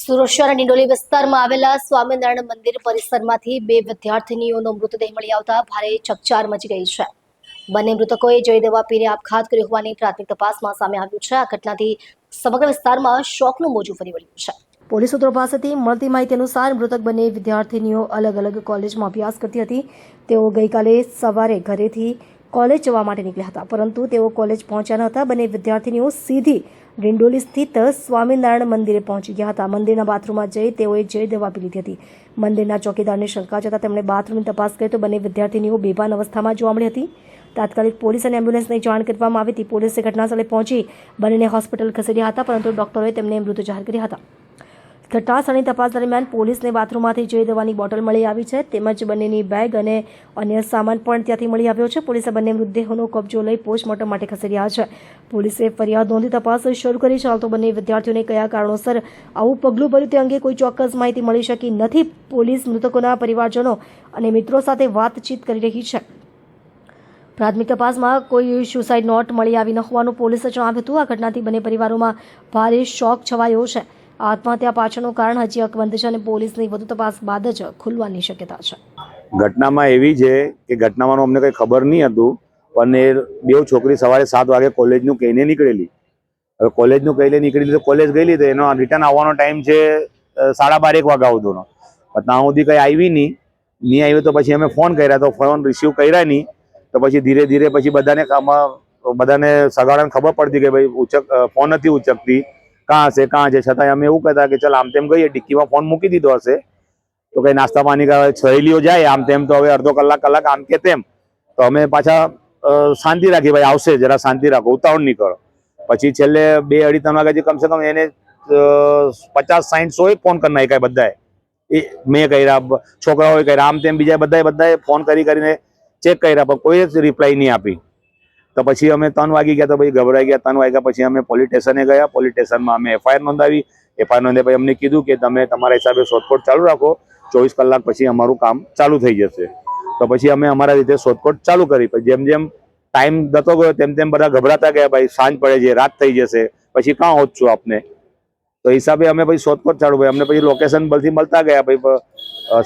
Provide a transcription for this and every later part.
સુરત શહેરના ડિંડોલી વિસ્તારમાં આવેલા સ્વામિનારાયણ મંદિર પરિસરમાંથી બે વિદ્યાર્થીનીઓનો મૃતદેહ મળી આવતા ભારે ચકચાર મચી ગઈ છે। બંને મૃતકોએ જય દવા પીને આપઘાત કર્યો હોવાની પ્રાથમિક તપાસમાં સામે આવ્યું છે। આ ઘટનાથી સમગ્ર વિસ્તારમાં શોકનું મોજું ફરી વળ્યું છે। પોલીસ સૂત્રો પાસેથી મળતી માહિતી અનુસાર મૃતક બંને વિદ્યાર્થીનીઓ અલગ અલગ કોલેજમાં અભ્યાસ કરતી હતી। તેઓ ગઈકાલે સવારે ઘરેથી કોલેજ જવા માટે નીકળ્યા હતા, પરંતુ તેઓ કોલેજ પહોંચ્યા ન હતા। બંને વિદ્યાર્થીનીઓ સીધી ડિંડોલી સ્થિત સ્વામિનારાયણ મંદિરે પહોંચી ગયા હતા। મંદિરના બાથરૂમમાં જઈ તેઓએ જય દવા પી લીધી હતી। મંદિરના ચોકીદારને શંકા જતા તેમણે બાથરૂમની તપાસ કરી તો બંને વિદ્યાર્થીનીઓ બેભાન અવસ્થામાં જોવા મળી હતી। તાત્કાલિક પોલીસ અને એમ્બ્યુલન્સને જાણ કરવામાં આવી હતી। પોલીસે ઘટનાસ્થળે પહોંચી બંનેને હોસ્પિટલ ખસેડ્યા હતા, પરંતુ ડોક્ટરોએ તેમને મૃત જાહેર કર્યા હતા। ઘટનાસ્થળની તપાસ દરમિયાન પોલીસને બાથરૂમમાંથી જય દવાની બોટલ મળી આવી છે, તેમજ બંનેની બેગ અને અન્ય સામાન પણ ત્યાંથી મળી આવ્યો છે। પોલીસે બંને મૃતદેહોનો કબજો લઈ પોસ્ટમોર્ટમ માટે ખસેડ્યા છે। પોલીસે ફરિયાદ નોંધી તપાસ શરૂ કરી છે। હાલ તો બંને વિદ્યાર્થીઓને કયા કારણોસર આવું પગલું ભર્યું તે અંગે કોઈ ચોક્કસ માહિતી મળી શકી નથી। પોલીસ મૃતકોના પરિવારજનો અને મિત્રો સાથે વાતચીત કરી રહી છે। પ્રાથમિક તપાસમાં કોઈ સુસાઇડ નોટ મળી આવી ન હોવાનું પોલીસે જણાવ્યું હતું। આ ઘટનાથી બંને પરિવારોમાં ભારે શોક છવાયો છે। આત્મહત્યા પાછળનું કારણ હજી અકબંધ છે અને પોલીસની વધુ તપાસ બાદ જ ખુલવાની શક્યતા છે। ઘટનામાં એવી છે કે ઘટનામાં અમને કંઈ ખબર નહીં હતું, પણ એ બે છોકરી સવારે 7 વાગે કોલેજનું કહીને નીકળેલી। હવે કોલેજનું કહીને નીકળેલી તો કોલેજ ગયેલી, તો એનો રિટર્ન આવવાનો ટાઈમ છે 12:30 વાગ્યા સુધીનો। પણ ત્યાં સુધી કંઈ આવી નહીં આવ્યું તો પછી અમે ફોન કર્યા, તો ફોન રિસીવ કર્યા નહીં। તો પછી ધીરે ધીરે પછી બધાને સગાડાને ખબર પડતી કે ભાઈ ફોન નથી ઉચકતી, કાં છે છતાં અમે એવું કહેતા કે ચાલ આમ તેમ ગઈએ, ડિક્કીમાં ફોન મૂકી દીધો હશે તો કંઈ નાસ્તા પાણી કરવા સહેલીઓ જાય આમ તેમ, તો હવે અડધો કલાક આમ કે તેમ, તો અમે પાછા શાંતિ રાખી, ભાઈ આવશે, જરા શાંતિ રાખો, ઉતાવળ નહીં કરો। પછી છેલ્લે 2-2:30 વાગ્યાથી કમસે કમ એને 50-60-100 ફોન કરી નાખ્યા બધાએ। એ મેં કર્યા, છોકરાઓએ કર્યા, આમ તેમ બીજા બધાએ ફોન કરીને ચેક કર્યા, પણ કોઈ જ રિપ્લાય નહીં આપી। તો પછી અમે 3 વાગી ગયા, તો પછી ગભરાઈ ગયા। 3 વાગ્યા પછી અમે પોલીસ સ્ટેશને ગયા। પોલીસ સ્ટેશનમાં અમે FIR નોંધાવી। FIR નોંધે પછી અમને કીધું કે તમે તમારા હિસાબે શોધખોળ ચાલુ રાખો, 24 કલાક પછી અમારું કામ ચાલુ થઈ જશે। તો પછી અમે અમારા રીતે શોધખોળ ચાલુ કરી। પછી જેમ જેમ ટાઈમ જતો ગયો તેમ તેમ બધા ગભરાતા ગયા, ભાઈ સાંજ પડે છે, રાત થઈ જશે, પછી કાં હોતશું આપને। તો હિસાબે અમે પછી શોધખોળ ચાલુ કરી। અમને પછી લોકેશન બધી મળતા ગયા, પછી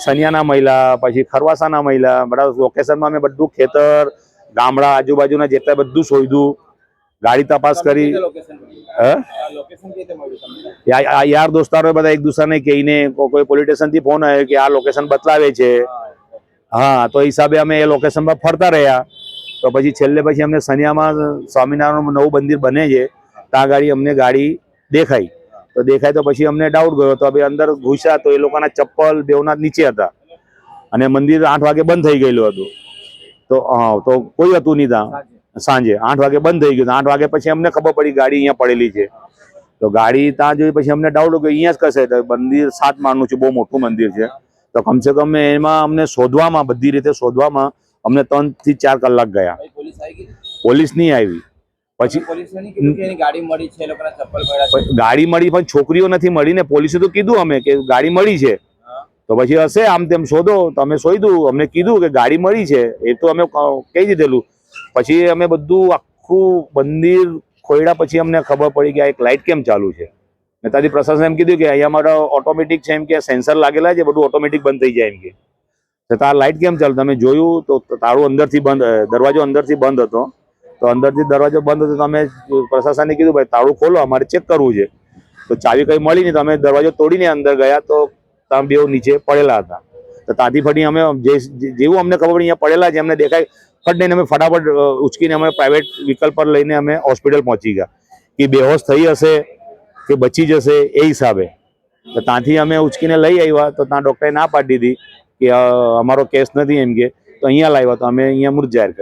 સનિયાના મહિલા, પછી ખરવાસાના મહિલા, બધા લોકેશનમાં અમે બધું ખેતર, ગામડા, આજુબાજુના જેટલા બધું શોધ્યું, ગાડી તપાસ કરી। યાર દોસ્તારો બધા એક દૂસરાને કહીને, કોઈ પોલીસ સ્ટેશનથી ફોન આવ્યો કે આ લોકેશન બતલાવે છે, હા, તો હિસાબે અમે એ લોકેશન પર ફરતા રહ્યા। તો પછી છેલ્લે પછી અમને સનિયામાં સ્વામિનારાયણનું નવું મંદિર બને છે, ત્યાં ગાડી અમને ગાડી દેખાઈ। તો પછી અમને ડાઉટ ગયો, તો હવે અંદર ઘૂસ્યા તો એ લોકોના ચપ્પલ બેવના નીચે હતા અને મંદિર 8 વાગે બંધ થઈ ગયેલું હતું। તો કોઈ હતું નહીં ત્યાં। સાંજે 8 વાગે બંધ થઈ ગયું। 8 વાગે પછી અમને ખબર પડી ગાડી અહીંયા પડેલી છે। તો ગાડી ત્યાં જોઈ પછી અમને ડાઉટ કે અહીંયા જ કશે, તો મંદિર 7 માળનું છે, બહુ મોટું મંદિર છે। તો કમસે કમ એમાં અમને શોધવામાં, બધી રીતે શોધવામાં અમને 3 થી 4 કલાક ગયા। પોલીસ નહીં આવી। પછી ગાડી મળી પણ છોકરીઓ નથી મળી ને। પોલીસે તો કીધું અમે કે ગાડી મળી છે, તો પછી હશે આમ તેમ શોધો, તો અમે શોધ્યું, અમને કીધું કે ગાડી મળી છે, એ તો અમે કહી દીધેલું। પછી અમે બધું આખું મંદિર ખોયડા પછી અમને ખબર પડી કે આ એક લાઇટ કેમ ચાલુ છે। ને ત્યાંથી પ્રશાસન એમ કીધું કે અહીંયા માટે ઓટોમેટિક છે, એમ કે સેન્સર લાગેલા છે, બધું ઓટોમેટિક બંધ થઈ જાય એમ કે। તો આ લાઇટ કેમ ચાલુ? તમે જોયું તો તાળું અંદરથી બંધ, દરવાજો અંદરથી બંધ હતો। તો અંદરથી દરવાજો બંધ હતો, તો અમે પ્રશાસનને કીધું ભાઈ તાળું ખોલો, અમારે ચેક કરવું છે। તો ચાવી કંઈ મળી નહીં, તો અમે દરવાજો તોડીને અંદર ગયા, તો ત્યાં બેવ નીચે પડેલા હતા। તો ત્યાંથી ફરી અમે જેવું અમને ખબર પડી અહીંયા પડેલા છે, અમને દેખાય, ફટ અમે ફટાફટ ઉચકીને અમે પ્રાઇવેટ વ્હીકલ પર લઈને અમે હોસ્પિટલ પહોંચી ગયા કે બેહોશ થઈ હશે કે બચી જશે એ હિસાબે। તો ત્યાંથી અમે ઉચકીને લઈ આવ્યા, તો ત્યાં ડૉક્ટરે ના પાડી દીધી કે અમારો કેસ નથી એમ કે। તો અહીંયા લાવ્યા, તો અમે અહીંયા મૃત જાહેર કરી।